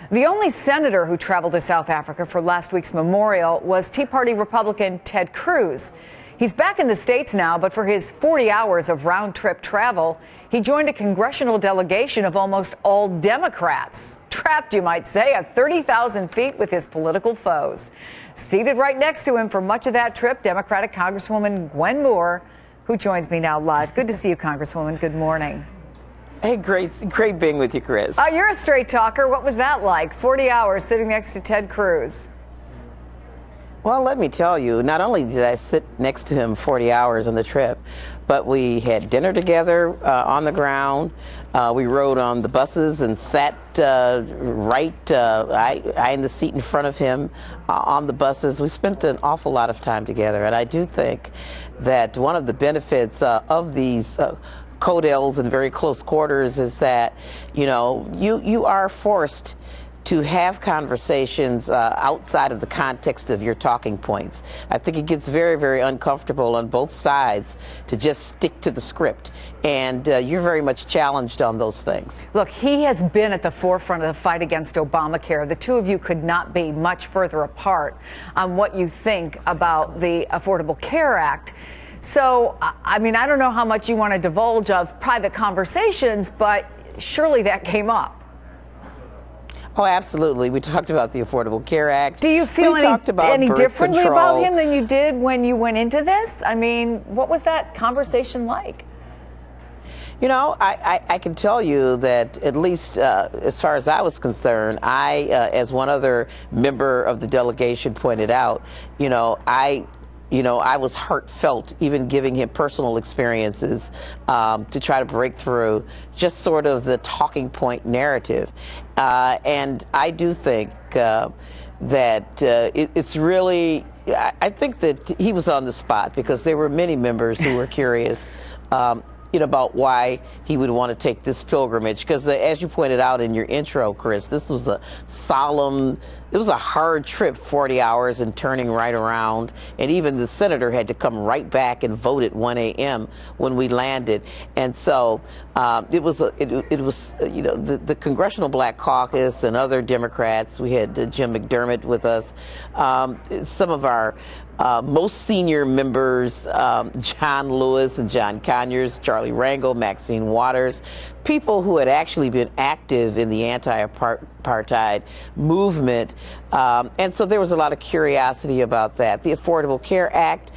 The only senator who traveled to South Africa for last week's memorial was Tea Party Republican Ted Cruz. He's back in the States now, but for his 40 hours of round-trip travel, he joined a congressional delegation of almost all Democrats. Trapped, you might say, at 30,000 feet with his political foes. Seated right next to him for much of that trip, Democratic Congresswoman Gwen Moore, who joins me now live. Good to see you, Congresswoman. Good morning. Hey, great being with you, Chris. You're a straight talker. What was that like? 40 hours sitting next to Ted Cruz. Well, let me tell you, not only did I sit next to him 40 hours on the trip, but we had dinner together on the ground. We rode on the buses and sat I in the seat in front of him on the buses. We spent an awful lot of time together, and I do think that one of the benefits of these codels in very close quarters is that, you are forced to have conversations outside of the context of your talking points. I think it gets very, very uncomfortable on both sides to just stick to the script. And you're very much challenged on those things. Look, he has been at the forefront of the fight against Obamacare. The two of you could not be much further apart on what you think about the Affordable Care Act. So, I mean, I don't know how much you want to divulge of private conversations, but surely that came up. Oh, absolutely. We talked about the Affordable Care Act. Do you feel any differently about him than you did when you went into this? I mean, what was that conversation like? I can tell you that at least as far as I was concerned, as one other member of the delegation pointed out, I was heartfelt, even giving him personal experiences to try to break through just sort of the talking point narrative. And I do think that it's really, I think that he was on the spot because there were many members who were curious about why he would want to take this pilgrimage. Because as you pointed out in your intro, Chris, this was a solemn, it was a hard trip, 40 hours and turning right around. And even the senator had to come right back and vote at 1 a.m. when we landed. And so it was the Congressional Black Caucus and other Democrats. We had Jim McDermott with us. Some of our most senior members, John Lewis and John Conyers, Charlie Rangel, Maxine Waters, people who had actually been active in the anti-apartheid movement. And so there was a lot of curiosity about that. The Affordable Care Act,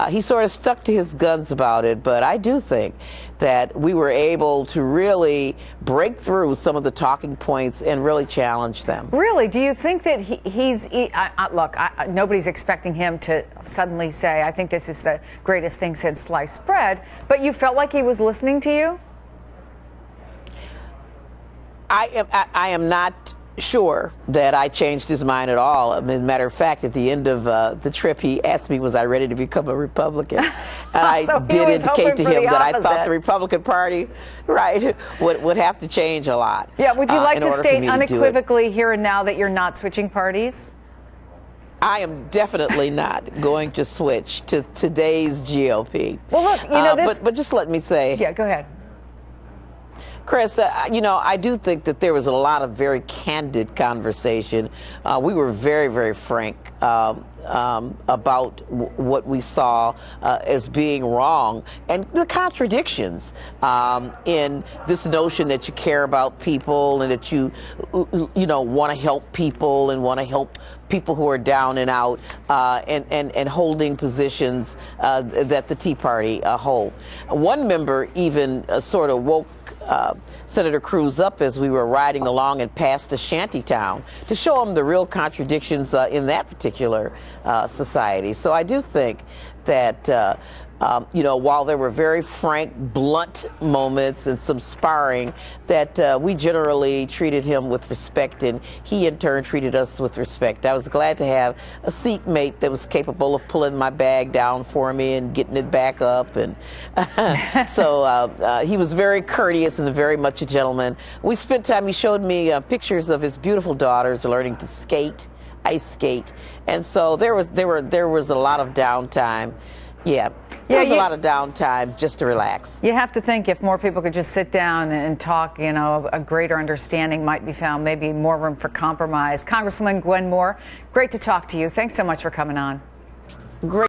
he sort of stuck to his guns about it, but I do think that we were able to really break through some of the talking points and really challenge them. Really? Do you think that look, nobody's expecting him to suddenly say, I think this is the greatest thing since sliced bread, but you felt like he was listening to you? I am not sure that I changed his mind at all. As a matter of fact, at the end of the trip, he asked me, was I ready to become a Republican? And I so did indicate to him that I thought opposite. the Republican Party, would have to change a lot. Yeah, would you like to state unequivocally here and now that you're not switching parties? I am definitely not going to switch to today's GOP. Well, look, but just let me say. Yeah, go ahead. Chris, I do think that there was a lot of very candid conversation. We were very, very frank about what we saw as being wrong and the contradictions in this notion that you care about people and that you want to help people and want to help people who are down and out and holding positions that the Tea Party hold. One member even sort of woke Senator Cruz up as we were riding along and passed a shanty town to show him the real contradictions in that particular society. So I do think that while there were very frank, blunt moments and some sparring, that we generally treated him with respect, and he in turn treated us with respect. I was glad to have a seatmate that was capable of pulling my bag down for me and getting it back up, and so he was very courteous and very much a gentleman. We spent time. He showed me pictures of his beautiful daughters learning to skate, ice skate, and so there was a lot of downtime. Yeah, there's a lot of downtime just to relax. You have to think if more people could just sit down and talk, you know, a greater understanding might be found, maybe more room for compromise. Congresswoman Gwen Moore, great to talk to you. Thanks so much for coming on. Great.